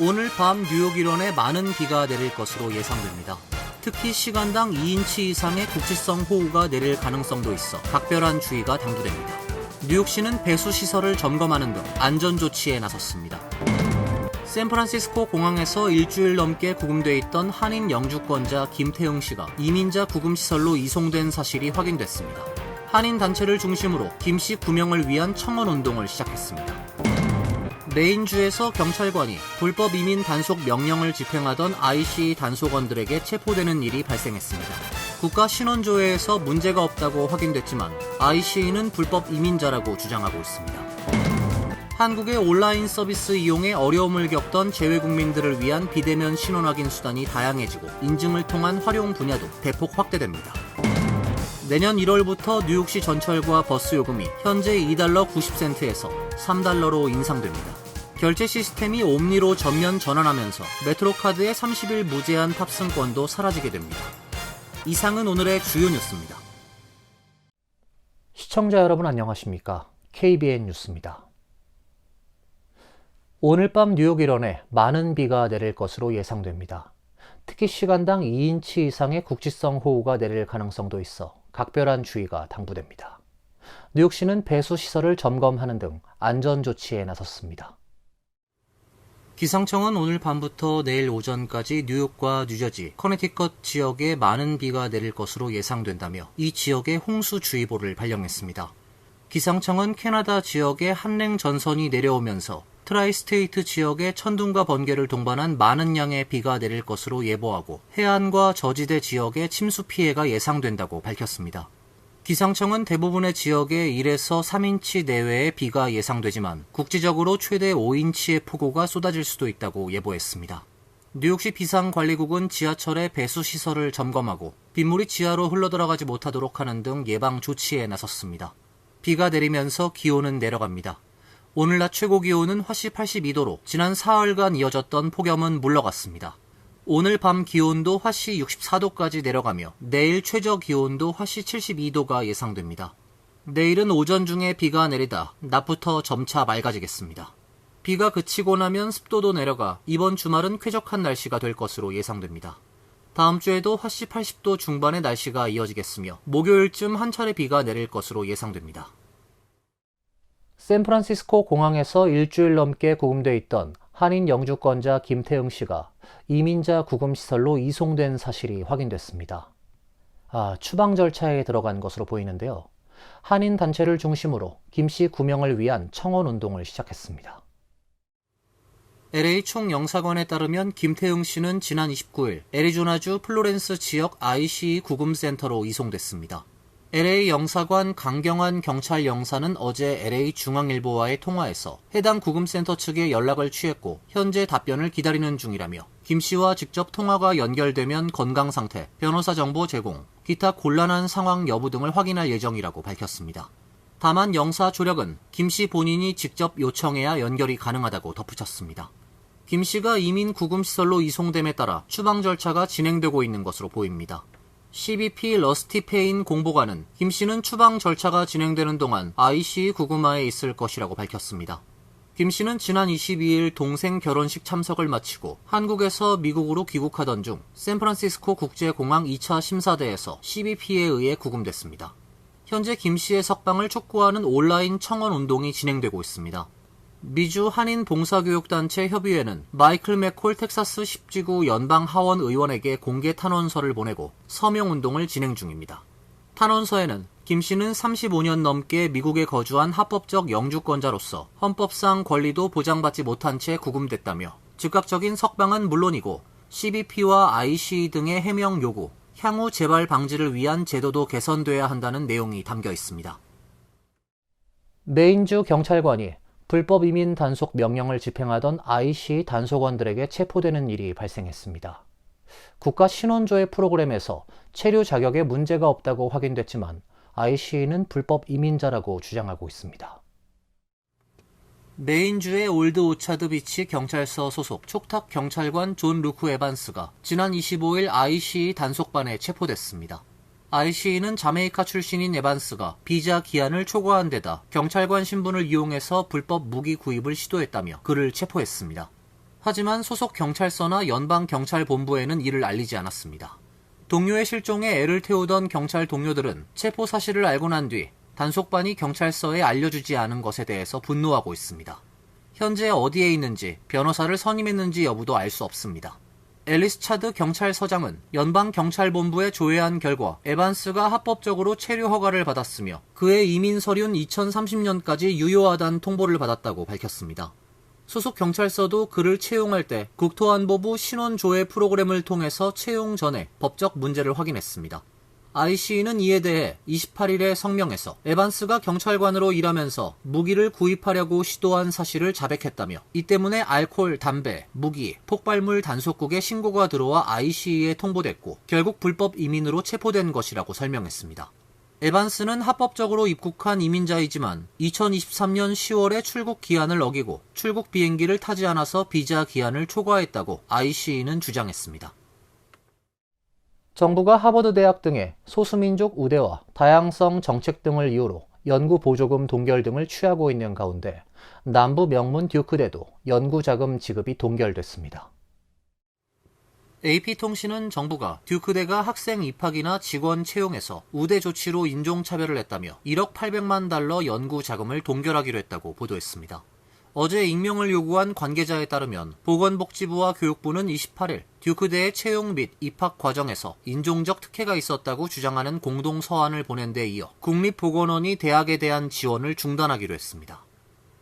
오늘 밤 뉴욕 일원에 많은 비가 내릴 것으로 예상됩니다. 특히 시간당 2인치 이상의 국지성 호우가 내릴 가능성도 있어 각별한 주의가 당부됩니다. 뉴욕시는 배수시설을 점검하는 등 안전조치에 나섰습니다. 샌프란시스코 공항에서 일주일 넘게 구금돼 있던 한인 영주권자 김태흥 씨가 이민자 구금시설로 이송된 사실이 확인됐습니다. 한인 단체를 중심으로 김 씨 구명을 위한 청원 운동을 시작했습니다. 메인주에서 경찰관이 불법 이민 단속 명령을 집행하던 ICE 단속원들에게 체포되는 일이 발생했습니다. 국가신원조회에서 문제가 없다고 확인됐지만 ICE는 불법 이민자라고 주장하고 있습니다. 한국의 온라인 서비스 이용에 어려움을 겪던 재외국민들을 위한 비대면 신원 확인 수단이 다양해지고 인증을 통한 활용 분야도 대폭 확대됩니다. 내년 1월부터 뉴욕시 전철과 버스 요금이 현재 $2 90센트에서 $3로 인상됩니다. 결제 시스템이 옴니로 전면 전환하면서 메트로카드의 30일 무제한 탑승권도 사라지게 됩니다. 이상은 오늘의 주요 뉴스입니다. 시청자 여러분 안녕하십니까? KBN 뉴스입니다. 오늘 밤 뉴욕 일원에 많은 비가 내릴 것으로 예상됩니다. 특히 시간당 2인치 이상의 국지성 호우가 내릴 가능성도 있어 각별한 주의가 당부됩니다. 뉴욕시는 배수시설을 점검하는 등 안전조치에 나섰습니다. 기상청은 오늘 밤부터 내일 오전까지 뉴욕과 뉴저지, 커네티컷 지역에 많은 비가 내릴 것으로 예상된다며 이 지역에 홍수주의보를 발령했습니다. 기상청은 캐나다 지역에 한랭 전선이 내려오면서 트라이스테이트 지역에 천둥과 번개를 동반한 많은 양의 비가 내릴 것으로 예보하고 해안과 저지대 지역에 침수 피해가 예상된다고 밝혔습니다. 기상청은 대부분의 지역에 1에서 3인치 내외의 비가 예상되지만 국지적으로 최대 5인치의 폭우가 쏟아질 수도 있다고 예보했습니다. 뉴욕시 비상관리국은 지하철의 배수시설을 점검하고 빗물이 지하로 흘러들어가지 못하도록 하는 등 예방 조치에 나섰습니다. 비가 내리면서 기온은 내려갑니다. 오늘 낮 최고 기온은 화씨 82도로 지난 사흘간 이어졌던 폭염은 물러갔습니다. 오늘 밤 기온도 화씨 64도까지 내려가며 내일 최저 기온도 화씨 72도가 예상됩니다. 내일은 오전 중에 비가 내리다 낮부터 점차 맑아지겠습니다. 비가 그치고 나면 습도도 내려가 이번 주말은 쾌적한 날씨가 될 것으로 예상됩니다. 다음 주에도 화씨 80도 중반의 날씨가 이어지겠으며 목요일쯤 한 차례 비가 내릴 것으로 예상됩니다. 샌프란시스코 공항에서 일주일 넘게 구금돼 있던 한인 영주권자 김태흥 씨가 이민자 구금시설로 이송된 사실이 확인됐습니다. 추방 절차에 들어간 것으로 보이는데요. 한인 단체를 중심으로 김 씨 구명을 위한 청원 운동을 시작했습니다. LA 총영사관에 따르면 김태흥 씨는 지난 29일 애리조나주 플로렌스 지역 ICE 구금센터로 이송됐습니다. LA 영사관 강경환 경찰 영사는 어제 LA 중앙일보와의 통화에서 해당 구금센터 측에 연락을 취했고 현재 답변을 기다리는 중이라며 김 씨와 직접 통화가 연결되면 건강 상태, 변호사 정보 제공, 기타 곤란한 상황 여부 등을 확인할 예정이라고 밝혔습니다. 다만 영사 조력은 김 씨 본인이 직접 요청해야 연결이 가능하다고 덧붙였습니다. 김 씨가 이민 구금시설로 이송됨에 따라 추방 절차가 진행되고 있는 것으로 보입니다. CBP 러스티 페인 공보관은 김 씨는 추방 절차가 진행되는 동안 ICE 구금하에 있을 것이라고 밝혔습니다. 김 씨는 지난 22일 동생 결혼식 참석을 마치고 한국에서 미국으로 귀국하던 중 샌프란시스코 국제공항 2차 심사대에서 CBP에 의해 구금됐습니다. 현재 김 씨의 석방을 촉구하는 온라인 청원 운동이 진행되고 있습니다. 미주 한인 봉사교육단체 협의회는 마이클 맥콜 텍사스 10지구 연방 하원 의원에게 공개 탄원서를 보내고 서명운동을 진행 중입니다. 탄원서에는 김 씨는 35년 넘게 미국에 거주한 합법적 영주권자로서 헌법상 권리도 보장받지 못한 채 구금됐다며 즉각적인 석방은 물론이고 CBP와 ICE 등의 해명 요구, 향후 재발 방지를 위한 제도도 개선돼야 한다는 내용이 담겨 있습니다. 메인주 경찰관이 불법 이민 단속 명령을 집행하던 ICE 단속원들에게 체포되는 일이 발생했습니다. 국가신원조회 프로그램에서 체류 자격에 문제가 없다고 확인됐지만 ICE는 불법 이민자라고 주장하고 있습니다. 메인주의 올드 오차드 비치 경찰서 소속 촉탁 경찰관 존 루크 에반스가 지난 25일 ICE 단속반에 체포됐습니다. ICE는 자메이카 출신인 에반스가 비자 기한을 초과한 데다 경찰관 신분을 이용해서 불법 무기 구입을 시도했다며 그를 체포했습니다. 하지만 소속 경찰서나 연방경찰본부에는 이를 알리지 않았습니다. 동료의 실종에 애를 태우던 경찰 동료들은 체포 사실을 알고 난 뒤 단속반이 경찰서에 알려주지 않은 것에 대해서 분노하고 있습니다. 현재 어디에 있는지, 변호사를 선임했는지 여부도 알 수 없습니다. 앨리스 차드 경찰서장은 연방경찰본부에 조회한 결과 에반스가 합법적으로 체류 허가를 받았으며 그의 이민 서류는 2030년까지 유효하다는 통보를 받았다고 밝혔습니다. 소속 경찰서도 그를 채용할 때 국토안보부 신원조회 프로그램을 통해서 채용 전에 법적 문제를 확인했습니다. IC는 이에 대해 28일에 성명에서 에반스가 경찰관으로 일하면서 무기를 구입하려고 시도한 사실을 자백했다며 이 때문에 알코올, 담배, 무기, 폭발물 단속국에 신고가 들어와 IC에 통보됐고 결국 불법 이민으로 체포된 것이라고 설명했습니다. 에반스는 합법적으로 입국한 이민자이지만 2023년 10월에 출국 기한을 어기고 출국 비행기를 타지 않아서 비자 기한을 초과했다고 IC는 주장했습니다. 정부가 하버드 대학 등의 소수민족 우대와 다양성 정책 등을 이유로 연구 보조금 동결 등을 취하고 있는 가운데 남부 명문 듀크대도 연구 자금 지급이 동결됐습니다. AP통신은 정부가 듀크대가 학생 입학이나 직원 채용에서 우대 조치로 인종차별을 했다며 1억 800만 달러 연구 자금을 동결하기로 했다고 보도했습니다. 어제 익명을 요구한 관계자에 따르면 보건복지부와 교육부는 28일 듀크대의 채용 및 입학 과정에서 인종적 특혜가 있었다고 주장하는 공동 서한을 보낸 데 이어 국립보건원이 대학에 대한 지원을 중단하기로 했습니다.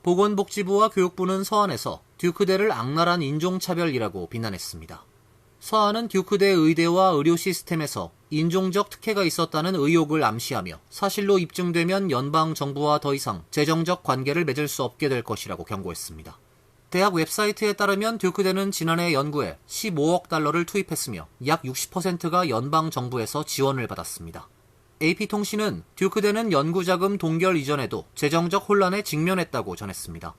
보건복지부와 교육부는 서한에서 듀크대를 악랄한 인종차별이라고 비난했습니다. 서한은 듀크대 의대와 의료 시스템에서 인종적 특혜가 있었다는 의혹을 암시하며 사실로 입증되면 연방정부와 더 이상 재정적 관계를 맺을 수 없게 될 것이라고 경고했습니다. 대학 웹사이트에 따르면 듀크대는 지난해 연구에 15억 달러를 투입했으며 약 60%가 연방정부에서 지원을 받았습니다. AP통신은 듀크대는 연구자금 동결 이전에도 재정적 혼란에 직면했다고 전했습니다.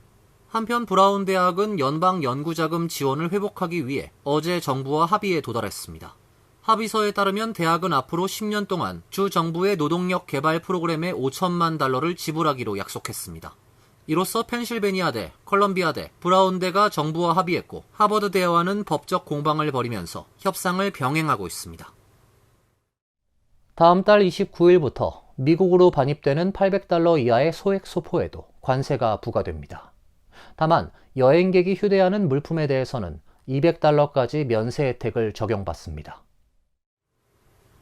한편 브라운 대학은 연방 연구자금 지원을 회복하기 위해 어제 정부와 합의에 도달했습니다. 합의서에 따르면 대학은 앞으로 10년 동안 주 정부의 노동력 개발 프로그램에 5천만 달러를 지불하기로 약속했습니다. 이로써 펜실베니아대, 컬럼비아대, 브라운대가 정부와 합의했고 하버드대와는 법적 공방을 벌이면서 협상을 병행하고 있습니다. 다음 달 29일부터 미국으로 반입되는 $800 이하의 소액 소포에도 관세가 부과됩니다. 다만 여행객이 휴대하는 물품에 대해서는 $200까지 면세 혜택을 적용받습니다.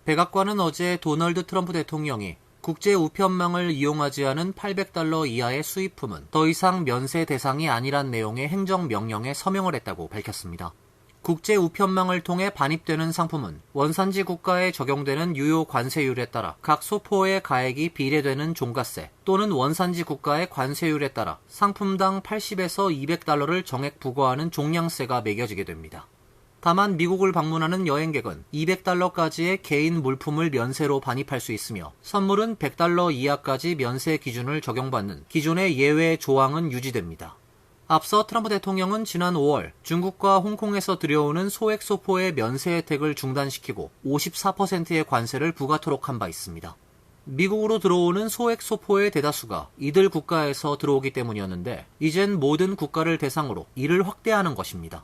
백악관은 어제 도널드 트럼프 대통령이 국제 우편망을 이용하지 않은 $800 이하의 수입품은 더 이상 면세 대상이 아니란 내용의 행정명령에 서명을 했다고 밝혔습니다. 국제 우편망을 통해 반입되는 상품은 원산지 국가에 적용되는 유효 관세율에 따라 각 소포의 가액이 비례되는 종가세 또는 원산지 국가의 관세율에 따라 상품당 80에서 $200를 정액 부과하는 종량세가 매겨지게 됩니다. 다만 미국을 방문하는 여행객은 $200까지의 개인 물품을 면세로 반입할 수 있으며 선물은 $100 이하까지 면세 기준을 적용받는 기존의 예외 조항은 유지됩니다. 앞서 트럼프 대통령은 지난 5월 중국과 홍콩에서 들여오는 소액 소포의 면세 혜택을 중단시키고 54%의 관세를 부과토록 한 바 있습니다. 미국으로 들어오는 소액 소포의 대다수가 이들 국가에서 들어오기 때문이었는데 이젠 모든 국가를 대상으로 이를 확대하는 것입니다.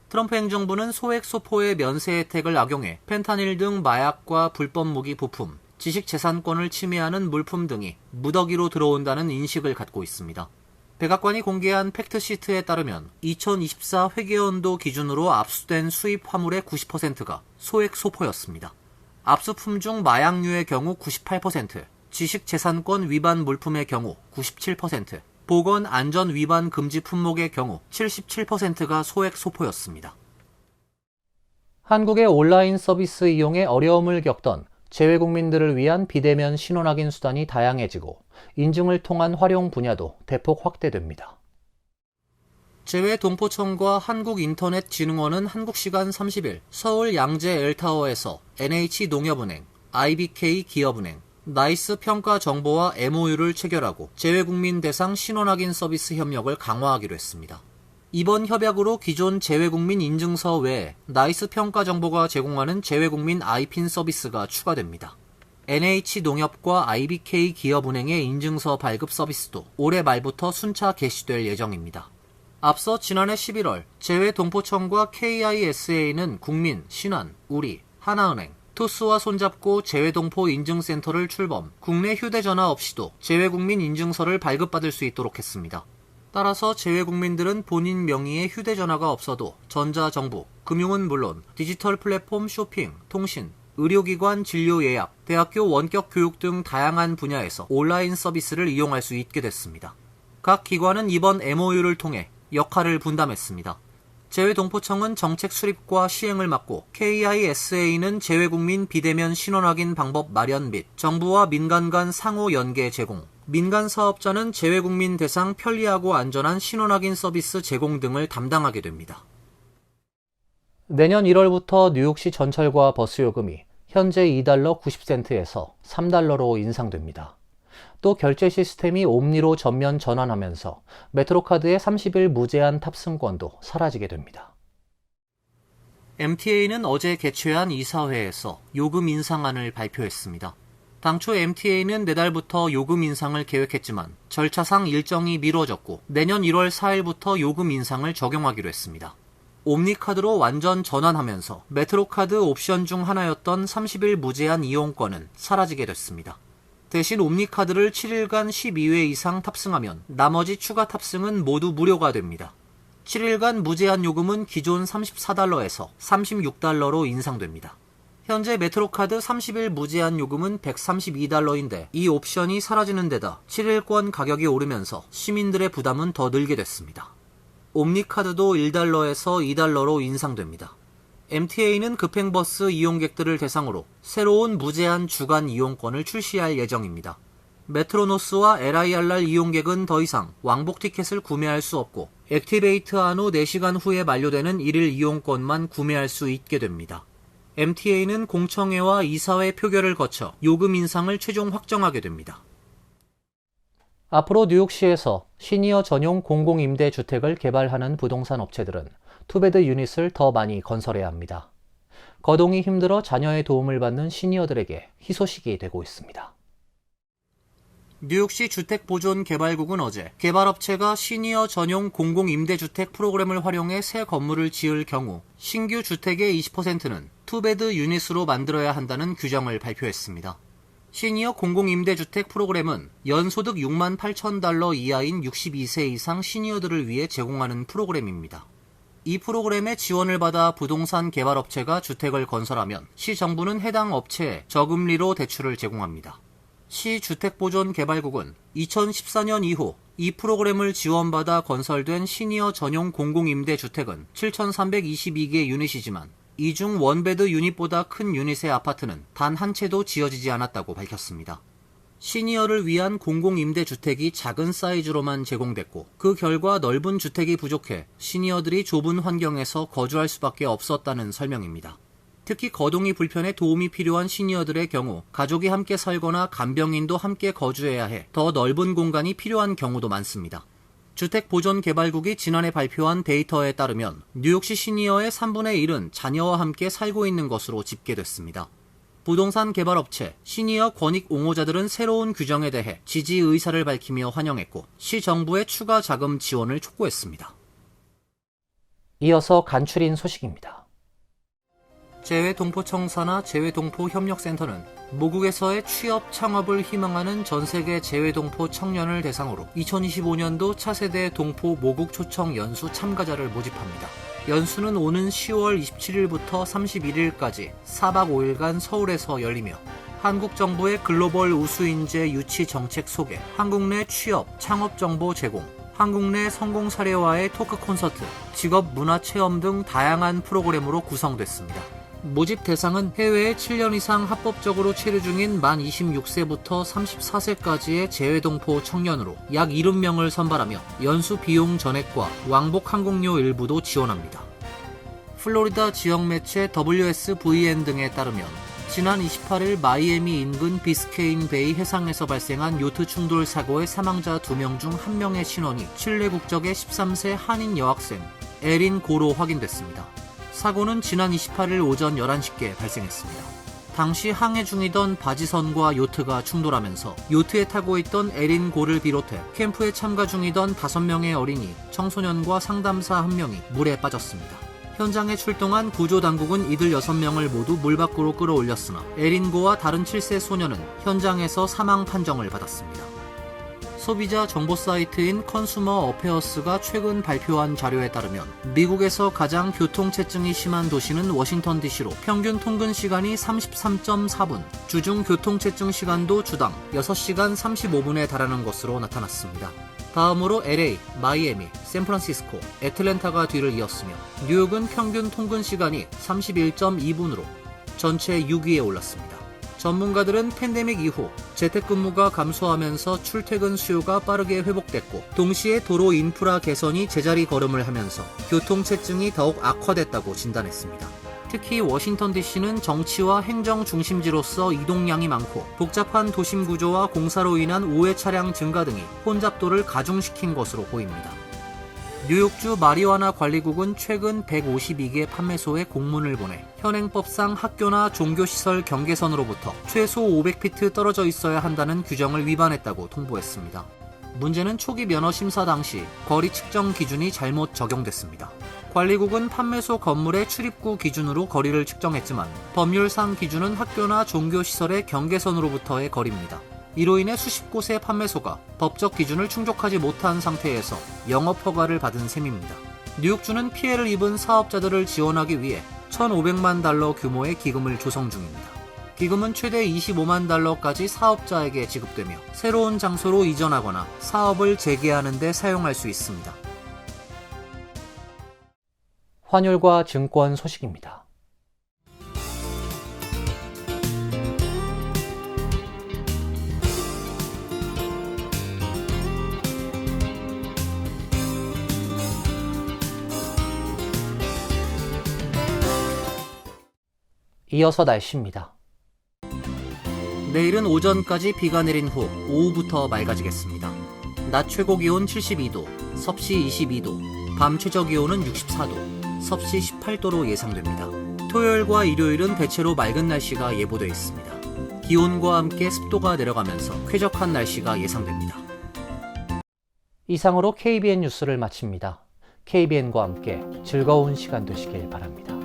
트럼프 행정부는 소액 소포의 면세 혜택을 악용해 펜타닐 등 마약과 불법 무기 부품, 지식재산권을 침해하는 물품 등이 무더기로 들어온다는 인식을 갖고 있습니다. 백악관이 공개한 팩트시트에 따르면 2024 회계연도 기준으로 압수된 수입 화물의 90%가 소액 소포였습니다. 압수품 중 마약류의 경우 98%, 지식재산권 위반 물품의 경우 97%, 보건 안전 위반 금지 품목의 경우 77%가 소액 소포였습니다. 한국의 온라인 서비스 이용에 어려움을 겪던 재외국민들을 위한 비대면 신원 확인 수단이 다양해지고 인증을 통한 활용 분야도 대폭 확대됩니다. 재외동포청과 한국인터넷진흥원은 한국시간 30일 서울 양재 L타워에서 NH농협은행, IBK 기업은행, 나이스 평가 정보와 MOU를 체결하고 재외국민 대상 신원 확인 서비스 협력을 강화하기로 했습니다. 이번 협약으로 기존 재외국민 인증서 외에 나이스 평가 정보가 제공하는 재외국민 아이핀 서비스가 추가됩니다. NH농협과 IBK 기업은행의 인증서 발급 서비스도 올해 말부터 순차 개시될 예정입니다. 앞서 지난해 11월 재외동포청과 KISA는 국민, 신한, 우리, 하나은행, 투스와 손잡고 재외동포 인증센터를 출범, 국내 휴대전화 없이도 재외국민 인증서를 발급받을 수 있도록 했습니다. 따라서 재외국민들은 본인 명의의 휴대전화가 없어도 전자정부, 금융은 물론 디지털 플랫폼 쇼핑, 통신, 의료기관 진료 예약, 대학교 원격 교육 등 다양한 분야에서 온라인 서비스를 이용할 수 있게 됐습니다. 각 기관은 이번 MOU를 통해 역할을 분담했습니다. 재외동포청은 정책 수립과 시행을 맡고 KISA는 재외국민 비대면 신원 확인 방법 마련 및 정부와 민간 간 상호 연계 제공, 민간 사업자는 재외국민 대상 편리하고 안전한 신원 확인 서비스 제공 등을 담당하게 됩니다. 내년 1월부터 뉴욕시 전철과 버스 요금이 현재 $2 90센트에서 $3로 인상됩니다. 또 결제 시스템이 옴니로 전면 전환하면서 메트로카드의 30일 무제한 탑승권도 사라지게 됩니다. MTA는 어제 개최한 이사회에서 요금 인상안을 발표했습니다. 당초 MTA는 내달부터 요금 인상을 계획했지만 절차상 일정이 미뤄졌고 내년 1월 4일부터 요금 인상을 적용하기로 했습니다. 옴니카드로 완전 전환하면서 메트로카드 옵션 중 하나였던 30일 무제한 이용권은 사라지게 됐습니다. 대신 옴니카드를 7일간 12회 이상 탑승하면 나머지 추가 탑승은 모두 무료가 됩니다. 7일간 무제한 요금은 기존 $34에서 $36로 인상됩니다. 현재 메트로카드 30일 무제한 요금은 $132인데 이 옵션이 사라지는 데다 7일권 가격이 오르면서 시민들의 부담은 더 늘게 됐습니다. 옴니카드도 $1에서 $2로 인상됩니다. MTA는 급행버스 이용객들을 대상으로 새로운 무제한 주간 이용권을 출시할 예정입니다. 메트로노스와 LIRR 이용객은 더 이상 왕복 티켓을 구매할 수 없고 액티베이트한 후 4시간 후에 만료되는 1일 이용권만 구매할 수 있게 됩니다. MTA는 공청회와 이사회 표결을 거쳐 요금 인상을 최종 확정하게 됩니다. 앞으로 뉴욕시에서 시니어 전용 공공임대주택을 개발하는 부동산 업체들은 투베드 유닛을 더 많이 건설해야 합니다. 거동이 힘들어 자녀의 도움을 받는 시니어들에게 희소식이 되고 있습니다. 뉴욕시 주택보존개발국은 어제 개발업체가 시니어 전용 공공임대주택 프로그램을 활용해 새 건물을 지을 경우 신규 주택의 20%는 투베드 유닛으로 만들어야 한다는 규정을 발표했습니다. 시니어 공공임대주택 프로그램은 연소득 $68,000 이하인 62세 이상 시니어들을 위해 제공하는 프로그램입니다. 이 프로그램의 지원을 받아 부동산 개발업체가 주택을 건설하면 시정부는 해당 업체에 저금리로 대출을 제공합니다. 시 주택보존개발국은 2014년 이후 이 프로그램을 지원받아 건설된 시니어 전용 공공임대주택은 7,322개 유닛이지만 이 중 원베드 유닛보다 큰 유닛의 아파트는 단 한 채도 지어지지 않았다고 밝혔습니다. 시니어를 위한 공공임대주택이 작은 사이즈로만 제공됐고 그 결과 넓은 주택이 부족해 시니어들이 좁은 환경에서 거주할 수밖에 없었다는 설명입니다. 특히 거동이 불편해 도움이 필요한 시니어들의 경우 가족이 함께 살거나 간병인도 함께 거주해야 해 더 넓은 공간이 필요한 경우도 많습니다. 주택보존개발국이 지난해 발표한 데이터에 따르면 뉴욕시 시니어의 3분의 1은 자녀와 함께 살고 있는 것으로 집계됐습니다. 부동산 개발업체, 시니어 권익 옹호자들은 새로운 규정에 대해 지지 의사를 밝히며 환영했고 시정부의 추가 자금 지원을 촉구했습니다. 이어서 간추린 소식입니다. 재외동포청사나 재외동포협력센터는 모국에서의 취업, 창업을 희망하는 전세계 재외동포 청년을 대상으로 2025년도 차세대 동포 모국 초청 연수 참가자를 모집합니다. 연수는 오는 10월 27일부터 31일까지 4박 5일간 서울에서 열리며 한국 정부의 글로벌 우수인재 유치 정책 소개, 한국 내 취업, 창업 정보 제공, 한국 내 성공 사례와의 토크 콘서트, 직업 문화 체험 등 다양한 프로그램으로 구성됐습니다. 모집 대상은 해외에 7년 이상 합법적으로 체류 중인 만 26세부터 34세까지의 재외동포 청년으로 약 70명을 선발하며 연수 비용 전액과 왕복 항공료 일부도 지원합니다. 플로리다 지역 매체 WSVN 등에 따르면 지난 28일 마이애미 인근 비스케인 베이 해상에서 발생한 요트 충돌 사고의 사망자 2명 중 1명의 신원이 칠레 국적의 13세 한인 여학생 에린 고로 확인됐습니다. 사고는 지난 28일 오전 11시께 발생했습니다. 당시 항해 중이던 바지선과 요트가 충돌하면서 요트에 타고 있던 에린 고를 비롯해 캠프에 참가 중이던 5명의 어린이, 청소년과 상담사 1명이 물에 빠졌습니다. 현장에 출동한 구조당국은 이들 6명을 모두 물 밖으로 끌어올렸으나 에린 고와 다른 7세 소년은 현장에서 사망 판정을 받았습니다. 소비자 정보 사이트인 컨슈머 어페어스가 최근 발표한 자료에 따르면 미국에서 가장 교통체증이 심한 도시는 워싱턴 DC로 평균 통근 시간이 33.4분, 주중 교통체증 시간도 주당 6시간 35분에 달하는 것으로 나타났습니다. 다음으로 LA, 마이애미, 샌프란시스코, 애틀랜타가 뒤를 이었으며 뉴욕은 평균 통근 시간이 31.2분으로 전체 6위에 올랐습니다. 전문가들은 팬데믹 이후 재택근무가 감소하면서 출퇴근 수요가 빠르게 회복됐고 동시에 도로 인프라 개선이 제자리 걸음을 하면서 교통체증이 더욱 악화됐다고 진단했습니다. 특히 워싱턴 DC는 정치와 행정 중심지로서 이동량이 많고 복잡한 도심 구조와 공사로 인한 우회 차량 증가 등이 혼잡도를 가중시킨 것으로 보입니다. 뉴욕주 마리화나 관리국은 최근 152개 판매소에 공문을 보내 현행법상 학교나 종교시설 경계선으로부터 최소 500피트 떨어져 있어야 한다는 규정을 위반했다고 통보했습니다. 문제는 초기 면허 심사 당시 거리 측정 기준이 잘못 적용됐습니다. 관리국은 판매소 건물의 출입구 기준으로 거리를 측정했지만 법률상 기준은 학교나 종교시설의 경계선으로부터의 거리입니다. 이로 인해 수십 곳의 판매소가 법적 기준을 충족하지 못한 상태에서 영업 허가를 받은 셈입니다. 뉴욕주는 피해를 입은 사업자들을 지원하기 위해 $1,500만 규모의 기금을 조성 중입니다. 기금은 최대 $25만 까지 사업자에게 지급되며 새로운 장소로 이전하거나 사업을 재개하는 데 사용할 수 있습니다. 환율과 증권 소식입니다. 이어서 날씨입니다. 내일은 오전까지 비가 내린 후 오후부터 맑아지겠습니다. 낮 최고 기온 72도, 섭씨 22도, 밤 최저 기온은 64도, 섭씨 18도로 예상됩니다. 토요일과 일요일은 대체로 맑은 날씨가 예보되어 있습니다. 기온과 함께 습도가 내려가면서 쾌적한 날씨가 예상됩니다. 이상으로 KBN 뉴스를 마칩니다. KBN과 함께 즐거운 시간 되시길 바랍니다.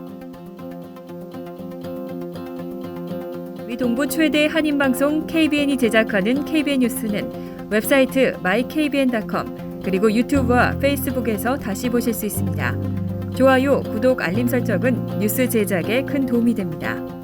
동부 최대 한인방송 KBN이 제작하는 KBN 뉴스는 웹사이트 mykbn.com 그리고 유튜브와 페이스북에서 다시 보실 수 있습니다. 좋아요, 구독, 알림 설정은 뉴스 제작에 큰 도움이 됩니다.